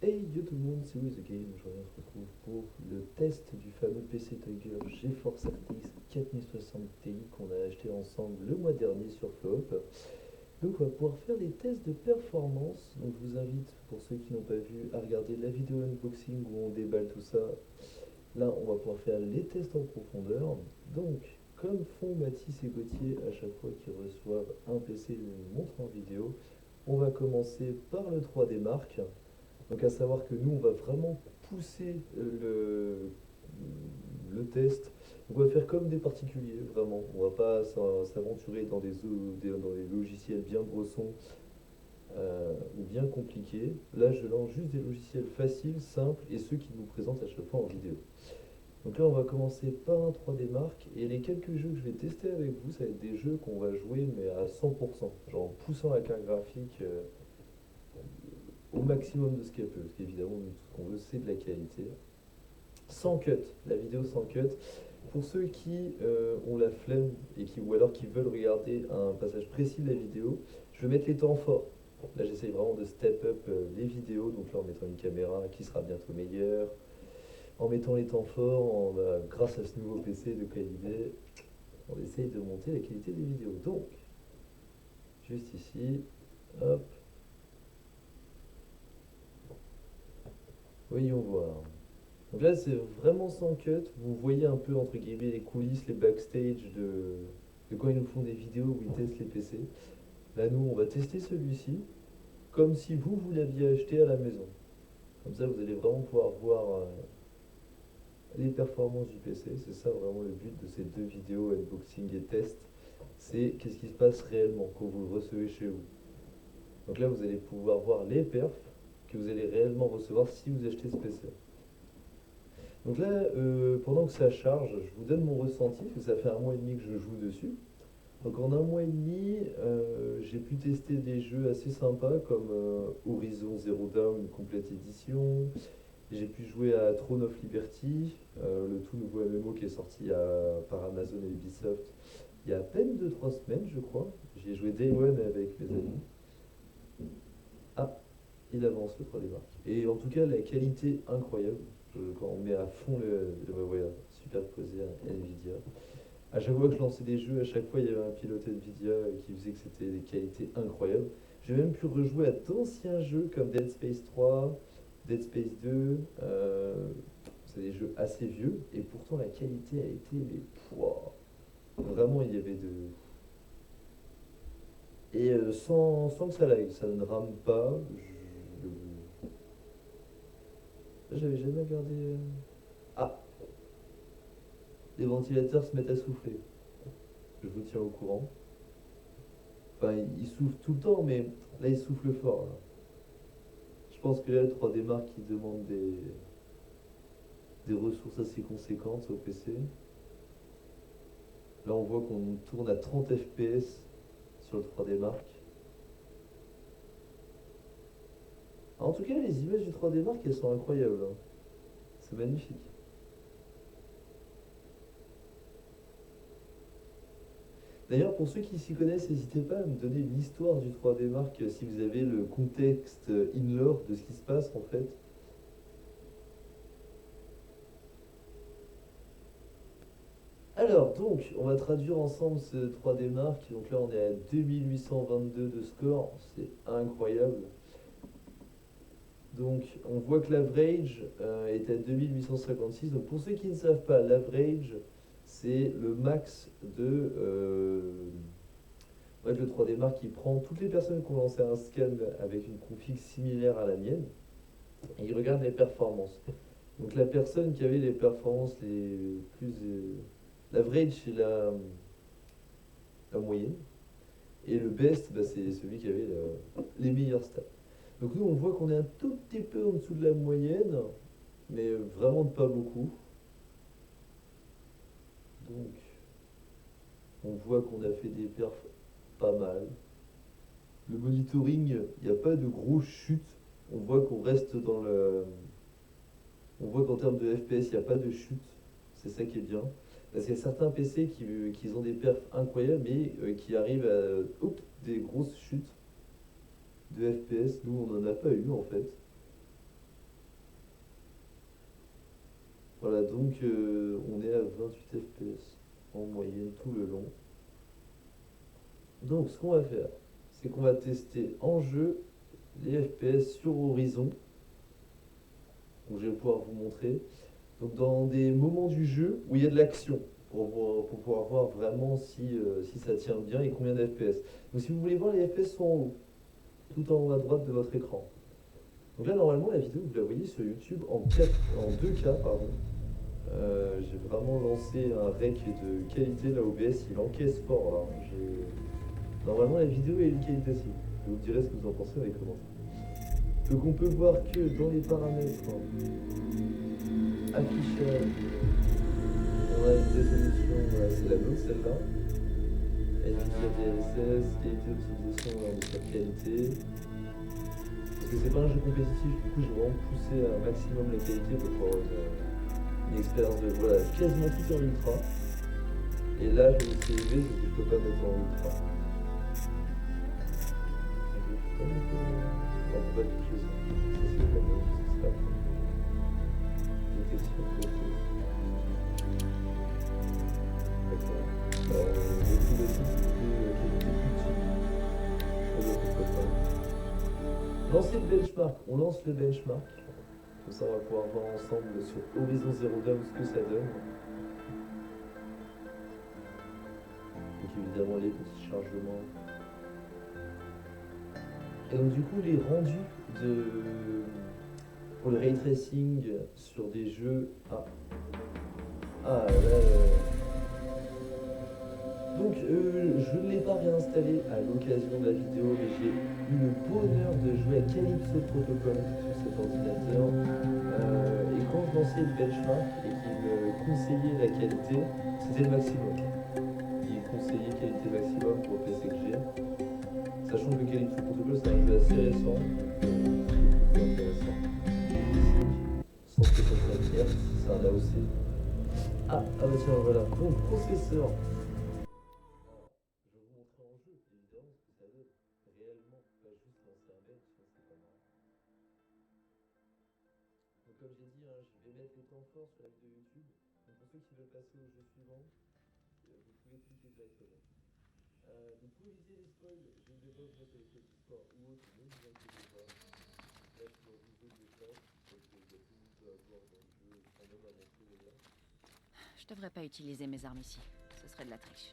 Hey yo tout le monde, c'est Wiz Game. Aujourd'hui on se retrouve pour le test du fameux PC Tiger GeForce RTX 4060 Ti qu'on a acheté ensemble le mois dernier sur Flop. Donc on va pouvoir faire des tests de performance. Donc je vous invite, pour ceux qui n'ont pas vu, à regarder la vidéo unboxing où on déballe tout ça. Là on va pouvoir faire les tests en profondeur. Donc comme font Mathis et Gauthier à chaque fois qu'ils reçoivent un PC et une montre en vidéo, on va commencer par le 3D Mark. Donc à savoir que nous, on va vraiment pousser le test. Donc on va faire comme des particuliers, vraiment. On va pas s'aventurer dans des logiciels bien brossons ou bien compliqués. Là, je lance juste des logiciels faciles, simples et ceux qui nous présentent à chaque fois en vidéo. Donc là, on va commencer par un 3D Mark et les quelques jeux que je vais tester avec vous, ça va être des jeux qu'on va jouer mais à 100%, genre en poussant la carte graphique au maximum de ce qu'elle peut. Parce qu'évidemment, nous, tout ce qu'on veut, c'est de la qualité. Sans cut, la vidéo sans cut. Pour ceux qui ont la flemme ou alors qui veulent regarder un passage précis de la vidéo, je vais mettre les temps forts. Là, j'essaye vraiment de step up les vidéos, donc là en mettant une caméra qui sera bientôt meilleure, en mettant les temps forts, grâce à ce nouveau PC de qualité, on essaye de monter la qualité des vidéos. Donc, juste ici, hop, voyons voir. Donc là, c'est vraiment sans cut. Vous voyez un peu, entre guillemets, les coulisses, les backstage de quand ils nous font des vidéos où ils testent les PC. Là, nous, on va tester celui-ci comme si vous l'aviez acheté à la maison. Comme ça, vous allez vraiment pouvoir voir les performances du PC. C'est ça vraiment le but de ces deux vidéos unboxing et test. C'est qu'est-ce qui se passe réellement quand vous le recevez chez vous. Donc là, vous allez pouvoir voir les perfs que vous allez réellement recevoir si vous achetez ce PC. Donc là, pendant que ça charge, je vous donne mon ressenti, parce que ça fait un mois et demi que je joue dessus. Donc en un mois et demi, j'ai pu tester des jeux assez sympas comme Horizon Zero Dawn Complete Edition. J'ai pu jouer à Throne of Liberty, le tout nouveau MMO qui est sorti par Amazon et Ubisoft il y a à peine 2 3 semaines, je crois. J'y ai joué Day One avec mes amis. Ah, il avance le 3D Mark. Et en tout cas, la qualité incroyable. Quand on met à fond voilà, superposé à Nvidia. À chaque fois que je lançais des jeux, à chaque fois il y avait un pilote Nvidia qui faisait que c'était des qualités incroyables. J'ai même pu rejouer à d'anciens jeux comme Dead Space 3, Dead Space 2. C'est des jeux assez vieux et pourtant la qualité a été mais pouah, vraiment il y avait de et sans que ça lag, ça ne rame pas. J'avais jamais regardé. Ah, les ventilateurs se mettent à souffler. Je vous tiens au courant. Enfin, il souffle tout le temps, mais là, il souffle fort. Là. Je pense que là, le 3D Mark, il demande des ressources assez conséquentes au PC. Là, on voit qu'on tourne à 30 FPS sur le 3D Mark. En tout cas, les images du 3D Mark, elles sont incroyables. Hein. C'est magnifique. D'ailleurs, pour ceux qui s'y connaissent, n'hésitez pas à me donner l'histoire du 3D Mark si vous avez le contexte in-lore de ce qui se passe en fait. Alors, donc, on va traduire ensemble ce 3D Mark. Donc là, on est à 2822 de score. C'est incroyable. Donc, on voit que l'average est à 2856. Donc, pour ceux qui ne savent pas, l'average, c'est le max en fait, le 3D Mark, il prend toutes les personnes qui ont lancé un scan avec une config similaire à la mienne et il regarde les performances. Donc, la personne qui avait les performances les plus. L'average, c'est la moyenne. Et le best, bah, c'est celui qui avait les meilleurs stats. Donc nous, on voit qu'on est un tout petit peu en dessous de la moyenne, mais vraiment pas beaucoup. Donc, on voit qu'on a fait des perfs pas mal. Le monitoring, il n'y a pas de grosses chutes. On voit qu'on reste dans le. On voit qu'en termes de FPS, il n'y a pas de chute. C'est ça qui est bien. Parce qu'il y a certains PC qui ont des perfs incroyables, mais qui arrivent à des grosses chutes de FPS. Nous, on n'en a pas eu en fait. Voilà, donc on est à 28 FPS en moyenne tout le long. Donc ce qu'on va faire, c'est qu'on va tester en jeu les FPS sur Horizon. Donc je vais pouvoir vous montrer. Donc dans des moments du jeu où il y a de l'action, pour pouvoir voir vraiment si ça tient bien et combien d'FPS. Donc si vous voulez voir, les FPS sont en haut, tout en haut à droite de votre écran. Donc là normalement la vidéo vous la voyez sur YouTube en 2K pardon. J'ai vraiment lancé un rec de qualité, la OBS il encaisse fort là. Normalement la vidéo est une qualité aussi. Vous me direz ce que vous en pensez dans les commentaires. Donc on peut voir que dans les paramètres, affichage, on a une résolution, voilà, c'est la nôtre celle-là. NVIDIA DLSS, qualité d'optimisation, on a sa qualité. Parce que c'est pas un jeu compétitif, du coup j'ai vraiment poussé un maximum la qualité pour avoir une expérience de voilà, quasiment tout en ultra. Et là je vais essayer élevé, c'est que je peux pas mettre en ultra. On peut pas toucher ça. Ça c'est pas mal, c'est ça. Détection côté. D'accord. Les coups de qualité plus lancer le benchmark, on lance le benchmark. Comme ça on va pouvoir voir ensemble sur Horizon Zero Dawn ce que ça donne. Donc évidemment les petits chargements. Et donc du coup les rendus pour le ray tracing sur des jeux. Donc je ne l'ai pas réinstallé à l'occasion de la vidéo, mais j'ai eu le bonheur de jouer à Calypso Protocol sur cet ordinateur. Et quand je lançais le benchmark et qu'il me conseillait la qualité, c'était le maximum. Il conseillait qualité maximum pour le PC que j'ai. Sachant que Calypso Protocol c'est un jeu assez récent, c'est intéressant. 165 Hz, c'est un AOC. Ah bah tiens voilà, donc processeur. Je vais vous montrer en jeu, évidemment, ce que ça donne réellement, pas juste lancer un bench, sinon c'est pas marrant. Donc comme j'ai dit, hein, je vais mettre les temps forts sur la vidéo YouTube. Donc pour ceux qui veulent passer au jeu suivant, vous pouvez cliquer directement. Donc pour éviter les spoils, je ne vais pas vous mettre avec le Discord ou autre, ne vous inquiétez pas. Là je suis dans une zone de classe, donc il y a tout le monde peut avoir dans le jeu, sans même avancer d'ailleurs. Je devrais pas utiliser mes armes ici. Ce serait de la triche.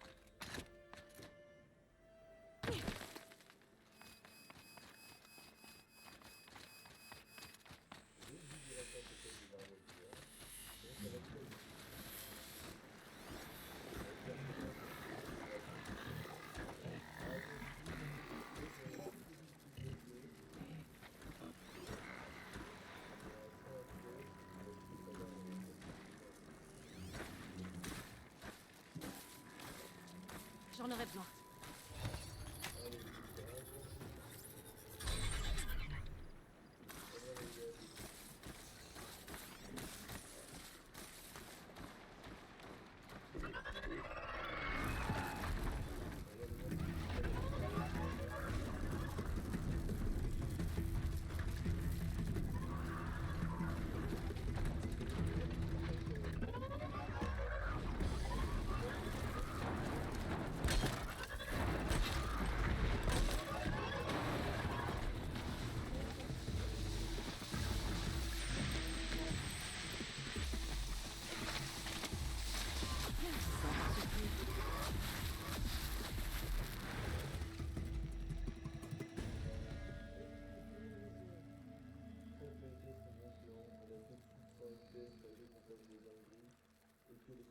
J'en aurais besoin.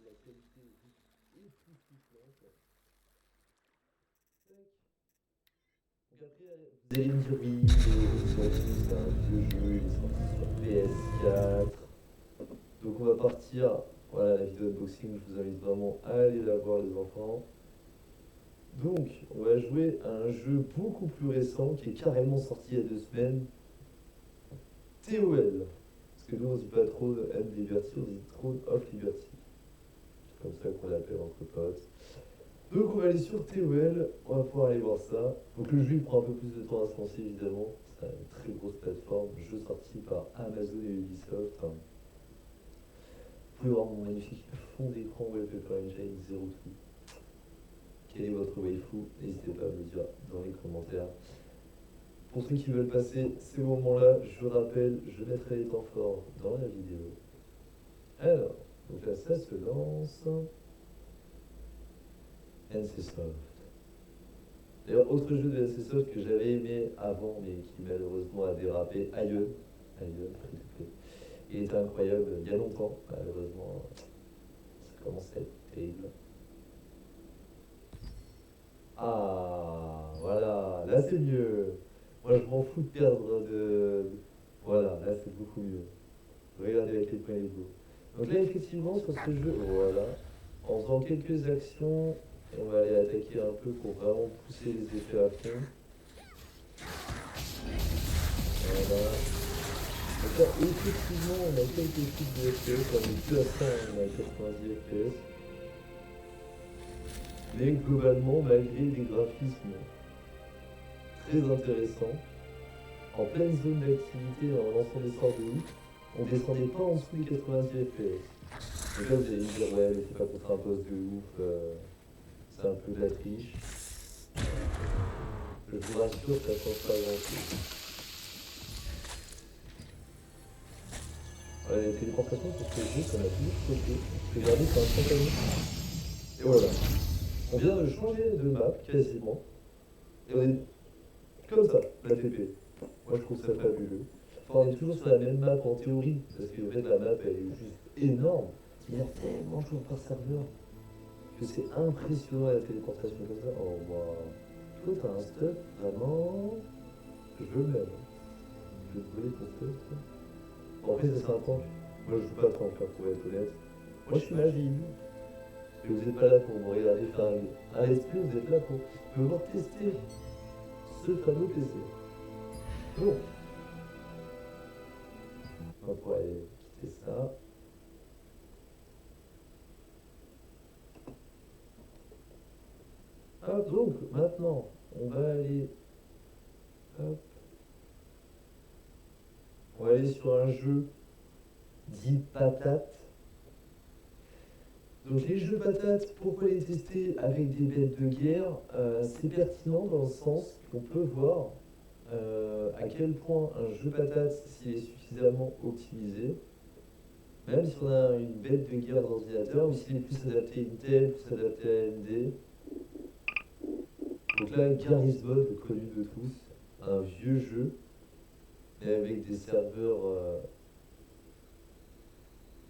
La qualité est juste époustouflante. Donc après, vous allez me dire oui, c'est un vieux jeu, il est sorti sur PS4. Donc on va partir, voilà la vidéo unboxing, je vous invite vraiment à aller la voir les enfants. Donc on va jouer à un jeu beaucoup plus récent qui est carrément sorti il y a 2 semaines. TOL. Parce que nous on dit pas trop End Liberty, on dit Throne of Liberty. C'est comme ça qu'on l'appelle entre potes. Donc on va aller sur TOL, on va pouvoir aller voir ça. Donc le jeu il prend un peu plus de temps à se lancer évidemment. C'est une très grosse plateforme, jeu sorti par Amazon et Ubisoft. pouvez voir mon magnifique fond d'écran Wallpaper Engine 02. Quel est votre waifu? N'hésitez pas à me le dire dans les commentaires. Pour ceux qui veulent passer ces moments-là, je rappelle, je mettrai les temps forts dans la vidéo. Alors, donc là ça se lance. NCSoft. D'ailleurs, autre jeu de NCSoft que j'avais aimé avant, mais qui malheureusement a dérapé, Aion, free to play. Il était incroyable il y a longtemps, malheureusement, ça commence à être terrible. Ah, voilà, là c'est mieux. Moi je m'en fous de perdre de... Voilà, là c'est beaucoup mieux. Regardez avec les points égaux. Donc là effectivement sur ce jeu, voilà, en faisant quelques actions, on va aller attaquer un peu pour vraiment pousser les effets à fond. Voilà. Donc là effectivement on a quelques types de FPS, on est plus à 100, on a 90 FPS. Mais globalement, malgré des graphismes très intéressants, en pleine zone d'activité, en lançant des sorts de ouf, on descendait pas en dessous des 90 FPS. Donc là, vous allez me dire, ouais, mais c'est pas contre un boss de ouf, c'est un peu de la triche. Je vous rassure, ça change pas grand chose. Les téléportations sur ce jeu, ça m'a toujours choqué. Regardez, c'est instantané. Et voilà. On vient de changer de map, quasiment. Et on est comme ça, la TP. Moi je trouve ça fabuleux. Enfin, on est toujours sur la même map en théorie, parce que en fait la map elle est juste énorme. Il y a tellement de joueurs par serveur que c'est impressionnant la téléportation comme ça. Oh waouh. Toi t'as un stuff vraiment. Je veux le même. Je vais te voler ton stuff. Bon, après ça c'est un tank. Moi je joue pas tank hein, pour être honnête. Moi je suis Magine. Et vous n'êtes pas là pour me regarder faire un let's play, vous êtes là pour pouvoir tester ce fameux PC. Bon. On pourrait aller quitter ça. Hop, donc maintenant, on va aller. Hop. On va aller sur un jeu dit patate. Donc les jeux patates, pourquoi les tester avec des bêtes de guerre? C'est pertinent dans le sens qu'on peut voir à quel point un jeu patate, s'il est suffisamment optimisé, même si on a une bête de guerre d'ordinateur, ou s'il est plus adapté à Intel, plus adapté à AMD. Donc là, Garry's Mod, connu de tous, un vieux jeu, mais avec des serveurs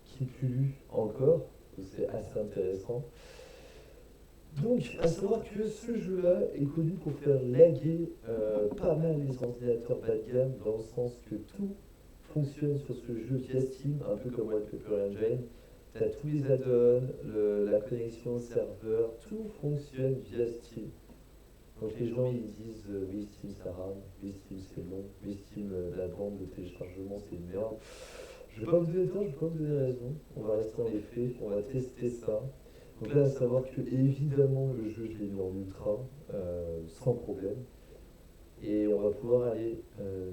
qui pullulent encore, c'est assez intéressant. Donc, à savoir que ce jeu-là est connu pour faire laguer pas mal les ordinateurs bas de gamme, dans le sens que tout fonctionne sur ce jeu via Steam, un peu comme Wallpaper Engine. Tu as tous les add-ons, la connexion au serveur, tout fonctionne via Steam. Donc les gens ils disent oui Steam ça rame, oui Steam c'est long, oui Steam la bande de téléchargement c'est une merde. Je vais pas vous donner tort, je vais pas vous donner raison. On va rester dans les faits, on va tester ça. Donc là à savoir que évidemment le jeu je l'ai mis en ultra, sans problème. Et on va pouvoir aller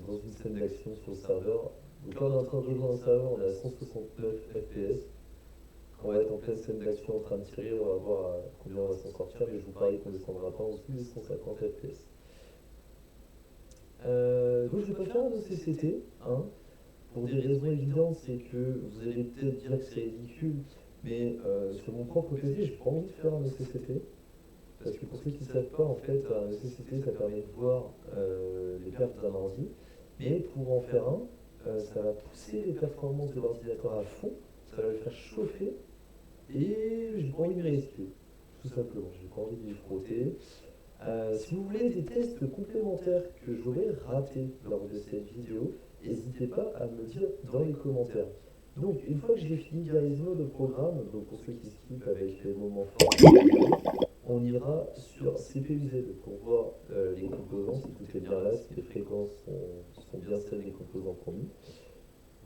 dans une scène d'action sur le serveur. Donc là on est en train de rejoindre un serveur, on est à 169 FPS. On va être en pleine scène d'action en train de tirer, on va voir combien on va s'en sortir, mais je vous parie qu'on ne descendra pas en dessous des 150 FPS. Donc je vais pas faire un OCCT, hein, pour des raisons évidentes, c'est que vous allez peut-être dire que c'est ridicule, mais sur mon propre PC, j'ai pas envie de faire un OCCT, parce que pour ceux qui ne savent pas, en fait, un OCCT ça permet de voir les perfs d'un ordi, mais pour en faire un, ça va pousser les performances de l'ordinateur à fond, ça va le faire chauffer. Et j'ai pas envie de me risquer, tout simplement, j'ai pas envie d'y frotter. Si vous voulez des tests complémentaires que j'aurais ratés lors de cette vidéo, n'hésitez pas à me le dire dans les commentaires. Donc une fois que j'ai fini Garry's Mod au programme, donc pour ceux qui skippent avec les moments forts, on ira sur CPU-Z pour voir les composants, si tout est bien là, si les fréquences sont bien celles des composants promis.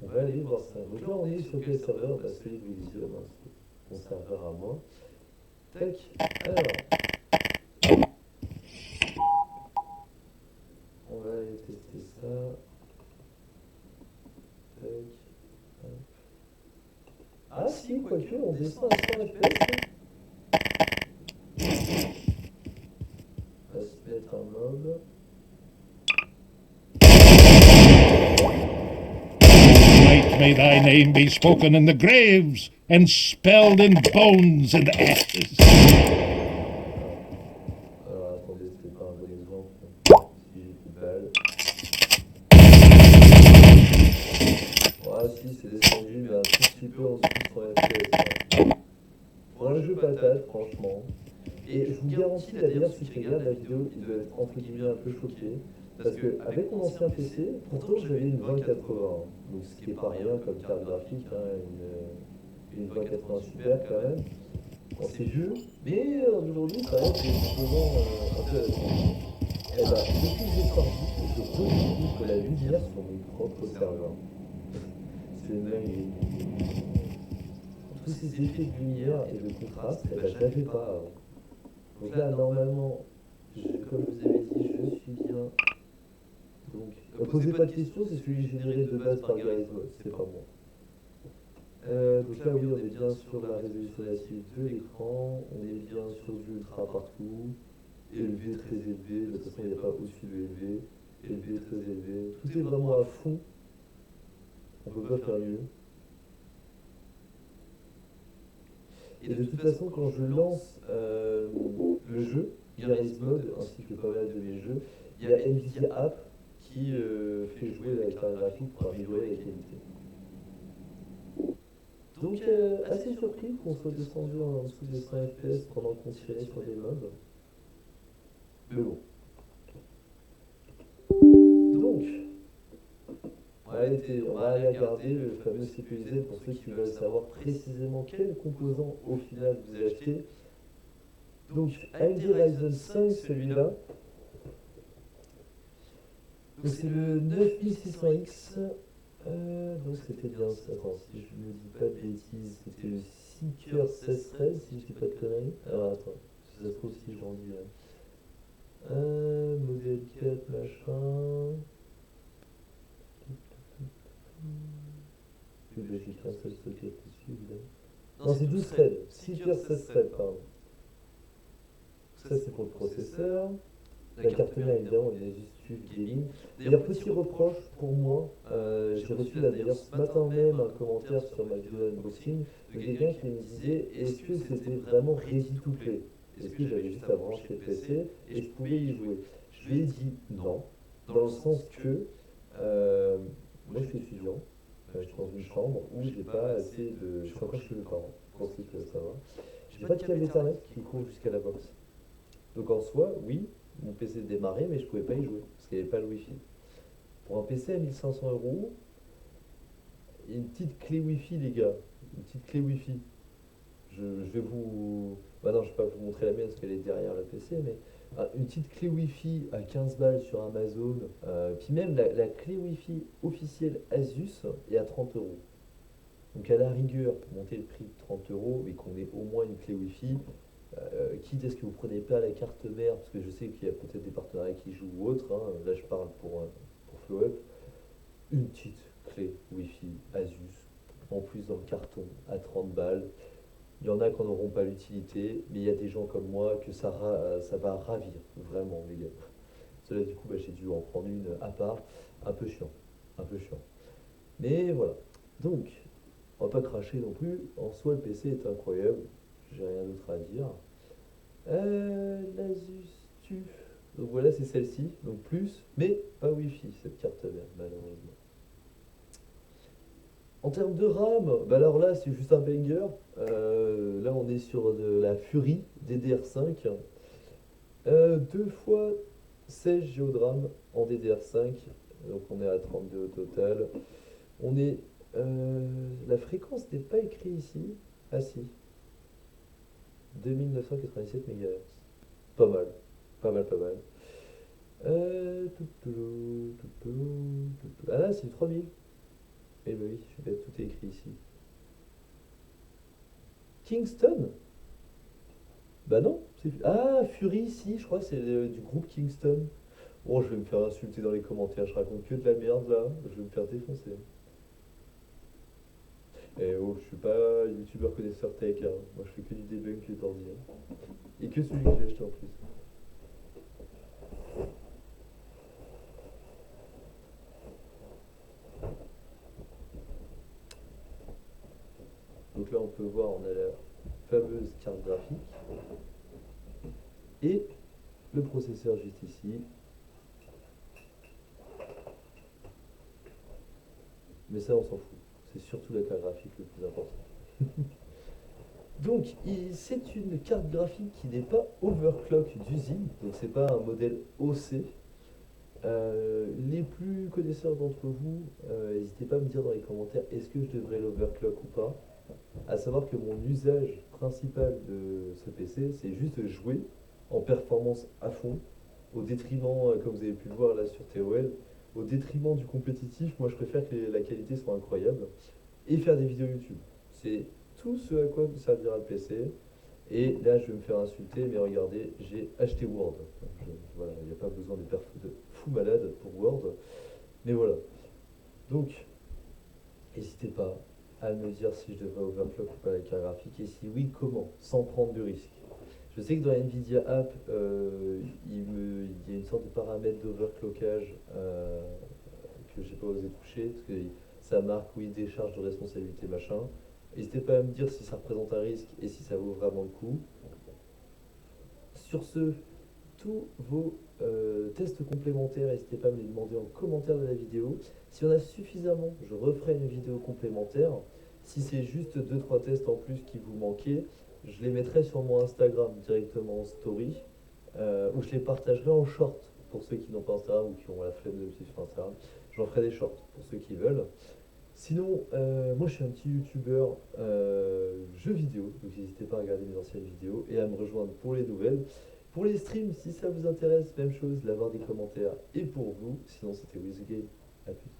On va aller voir ça. Donc là on est sur quel serveur? Celui de William, hein, mon serveur à moi. Tac, alors. On va aller tester ça. Tac. Hop. Ah si, quoi quoique, on descend à 100 FPS. On va se mettre un mob. Might may thy name be spoken in the graves and spelled in bones and ashes. Alors attendez, c'était pas un bon exemple. Si j'ai plus de balles. Ah si, c'est descendu, mais un tout petit peu en dessous de 100 FPS. Pour un jeu patate, franchement. Et je vous garantis, là d'ailleurs, ceux qui regardent la vidéo, ils doivent être entre guillemets un peu choqués. Parce que avec mon ancien PC, pourtant j'avais une 2080, donc ce qui est pas rien comme carte graphique, hein, une 2080 Super quand même. Bon, c'est vieux, mais aujourd'hui ça reste des composants intéressants. Et bah, depuis que j'ai sorti, je redécouvre la lumière sur mon propre serveur. C'est dingue. Tous ces effets de lumière et de contraste, eh ben, je l'avais pas avant. Donc là, normalement, comme je vous avais dit, je suis bien. Donc, posez pas de questions, c'est celui généré de base par Garismod, c'est pas moi. Donc là, oui, on est bien sur la résolution native de l'écran, on est bien sur du ultra partout, élevé, très élevé, de toute façon, il n'y a pas au-dessus de élevé, élevé, très élevé. Tout est vraiment à fond, on peut pas faire mieux. Et de toute façon, quand je lance le jeu, Garry's Mod, ainsi que pas mal de mes jeux, il y a Nvidia App qui fait jouer la carte graphique pour améliorer la qualité. Donc, assez surpris qu'on soit descendu en dessous des 100 FPS pendant qu'on tirait sur des mobs. Mais bon. Donc, on va aller regarder le fameux CPUZ pour ceux qui veulent savoir précisément quel composant au final vous achetez. Donc, AMD Ryzen 5, celui-là. Donc, c'est le 9600X. Donc, c'était bien ça. Attends, si je ne dis pas de bêtises, c'était le Seeker 1613, si je dis pas de conneries. Alors, attends, si ça se trouve, si j'en dis. Modèle 4, machin. Puis j'ai écrit un seul socket dessus, évidemment. Non, c'est 12 threads. Seeker 16 threads, pardon. Ça, c'est pour le processeur. La carte mère, évidemment, il y a juste gaming. D'ailleurs, petit reproche pour moi, j'ai reçu là d'ailleurs ce matin même un commentaire sur ma vidéo unboxing de quelqu'un qui me disait est-ce que c'était vraiment ready to play? Est-ce que j'avais juste à brancher le PC et je pouvais y jouer? Je lui ai dit non, dans le sens que moi je suis étudiant, je suis dans une chambre où j'ai pas assez de. Je suis encore chez mes parents, pour ceux qui veulent savoir. J'ai pas de câble Ethernet qui court jusqu'à la box. Donc en soi, oui, mon PC démarrait, mais je pouvais pas y jouer parce qu'il n'y avait pas le Wi-Fi. Pour un PC à 1500 €, il y a une petite clé Wi-Fi, les gars. Une petite clé Wi-Fi. Je vais vous. Bah non, je vais pas vous montrer la mienne parce qu'elle est derrière le PC, mais une petite clé Wi-Fi à 15 balles sur Amazon. Puis même la clé Wi-Fi officielle Asus est à 30 €. Donc à la rigueur, pour monter le prix de 30 €, mais qu'on ait au moins une clé Wi-Fi, quitte à ce que vous ne preniez pas la carte mère, parce que je sais qu'il y a peut-être des partenariats qui jouent ou autres, hein, là je parle pour FlowUp, une petite clé Wi-Fi Asus, en plus dans le carton, à 30 balles. Il y en a qui n'auront pas l'utilité, mais il y a des gens comme moi que ça va ravir, vraiment les gars. Cela du coup, bah, j'ai dû en prendre une à part, un peu chiant, un peu chiant. Mais voilà, donc, on va pas cracher non plus, en soi le PC est incroyable, j'ai rien d'autre à dire. L'Asus TUF. Donc voilà, c'est celle-ci. Donc plus, mais pas Wi-Fi, cette carte mère, malheureusement. En termes de RAM, bah alors là, c'est juste un banger. Là, on est sur de la Fury DDR5. 2 fois 16 Go de RAM en DDR5. Donc on est à 32 au total. On est. La fréquence n'est pas écrite ici. Ah si. 2997 MHz. Pas mal. Pas mal, pas mal. Ah là, c'est 3000. Eh ben oui, je suis bête, tout est écrit ici. Kingston? Bah non. Ah, Fury, si, je crois que c'est du groupe Kingston. Bon, je vais me faire insulter dans les commentaires, je raconte que de la merde là. Je vais me faire défoncer. Et oh, je suis pas youtubeur connaisseur tech, hein. Moi je fais que du debunk d'ordi, hein. Et que celui que j'ai acheté en plus. Donc là on peut voir, on a la fameuse carte graphique et le processeur juste ici. Mais ça on s'en fout, c'est surtout la carte graphique le plus important. Donc c'est une carte graphique qui n'est pas overclock d'usine, donc c'est pas un modèle OC. Les plus connaisseurs d'entre vous, n'hésitez pas à me dire dans les commentaires est-ce que je devrais l'overclock ou pas. À savoir que mon usage principal de ce PC, c'est juste de jouer en performance à fond, au détriment, comme vous avez pu le voir là sur TOL, au détriment du compétitif. Moi je préfère que la qualité soit incroyable et faire des vidéos YouTube. C'est tout ce à quoi me servira le PC. Et là, je vais me faire insulter, mais regardez, j'ai acheté Word. Voilà, il n'y a pas besoin de perfs de fou malade pour Word. Mais voilà. Donc, n'hésitez pas à me dire si je devrais overclock ou pas la carte graphique, et si oui, comment, sans prendre de risque. Je sais que dans la Nvidia App, il y a une sorte de paramètre d'overclockage que j'ai pas osé toucher, parce que ça marque oui, décharge de responsabilité machin. N'hésitez pas à me dire si ça représente un risque et si ça vaut vraiment le coup. Sur ce, tous vos tests complémentaires, n'hésitez pas à me les demander en commentaire de la vidéo. Si on a suffisamment, je referai une vidéo complémentaire. Si c'est juste 2-3 tests en plus qui vous manquaient, je les mettrai sur mon Instagram directement en story, ou je les partagerai en short pour ceux qui n'ont pas Instagram ou qui ont la flemme de me suivre sur Instagram. J'en ferai des shorts pour ceux qui veulent. Sinon, moi je suis un petit youtubeur jeux vidéo, donc n'hésitez pas à regarder mes anciennes vidéos et à me rejoindre pour les nouvelles. Pour les streams, si ça vous intéresse, même chose, d'avoir des commentaires et pour vous. Sinon, c'était WizGame. À plus.